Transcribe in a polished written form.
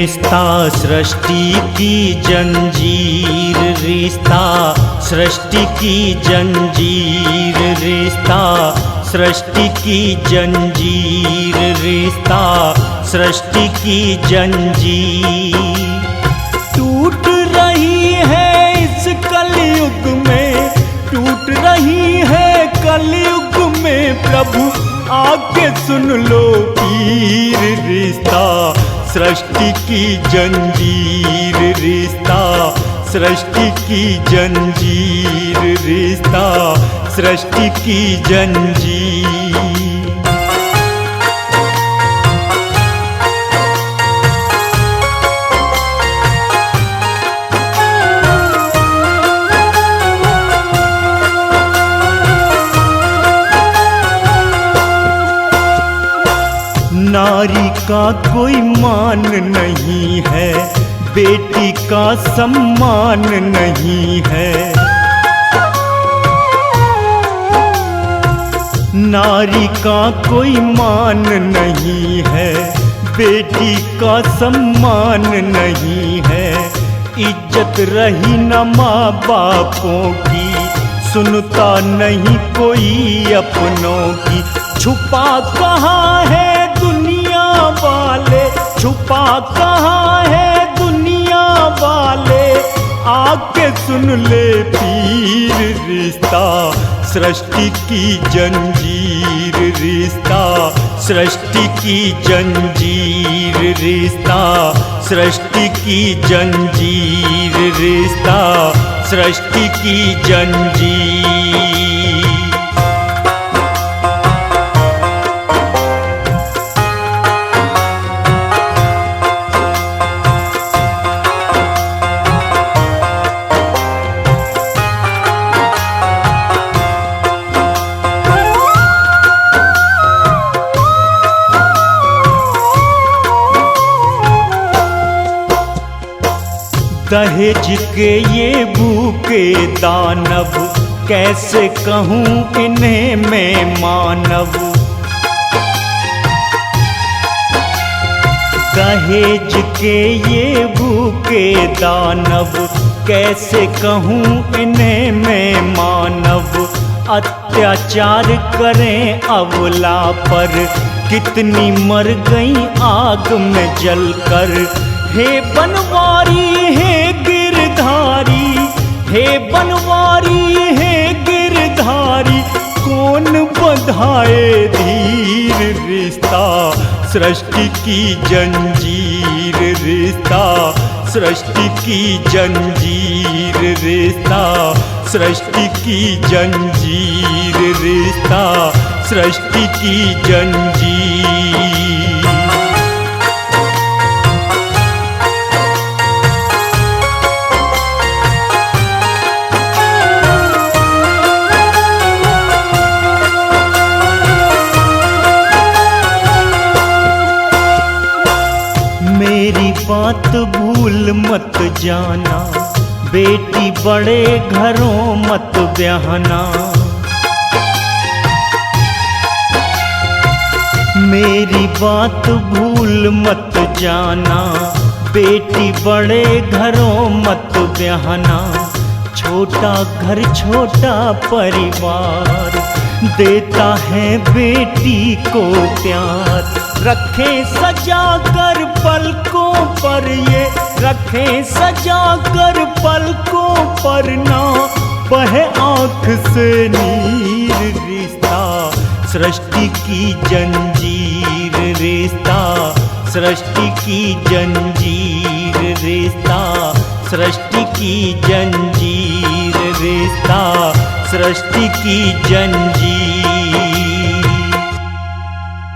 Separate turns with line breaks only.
रिश्ता सृष्टि की जंजीर, रिश्ता सृष्टि की जंजीर, रिश्ता सृष्टि की जंजीर, रिश्ता सृष्टि की जंजीर। टूट रही है इस कलयुग में, टूट रही है कलयुग में, प्रभु आके सुन लो पीर। रिश्ता सृष्टि की जंजीर, रिश्ता सृष्टि की जंजीर, रिश्ता सृष्टि की जंजीर। नारी का कोई मान नहीं है, बेटी का सम्मान नहीं है। नारी का कोई मान नहीं है, बेटी का सम्मान नहीं है। इज्जत रही न माँ बापों की, सुनता नहीं कोई अपनों की। छुपा कहाँ है दुनिया वाले, छुपा कहाँ है दुनिया वाले, आके सुन ले पीर। रिश्ता सृष्टि की जंजीर, रिश्ता सृष्टि की जंजीर, रिश्ता सृष्टि की जंजीर, रिश्ता सृष्टि की जंजीर। दहेज के ये भूखे दानव, कैसे कहूँ इन्हें मैं मानव। दहेज के ये भूखे दानव, कैसे कहूँ इन्हें मैं मानव। अत्याचार करें अबला पर, कितनी मर गई आग में जलकर। हे बनवारी हे गिरधारी, हे बनवारी हे गिरधारी, कौन बधाए धीर। रिश्ता सृष्टि की जंजीर, रिश्ता सृष्टि की जंजीर, रिश्ता सृष्टि की जंजीर, रिश्ता सृष्टि की जंजीर। मेरी बात भूल मत जाना, बेटी बड़े घरों मत ब्याहना। मेरी बात भूल मत जाना, बेटी बड़े घरों मत ब्याहना। छोटा घर छोटा परिवार देता है बेटी को प्यार। रखें सजा कर पलकों पर ये, रखें सजा कर पलकों पर, ना बहे आँख से नीर। रिश्ता सृष्टि की जंजीर, रिश्ता सृष्टि की जंजीर, रिश्ता सृष्टि की जंजीर, रिश्ता सृष्टि की जंजीर।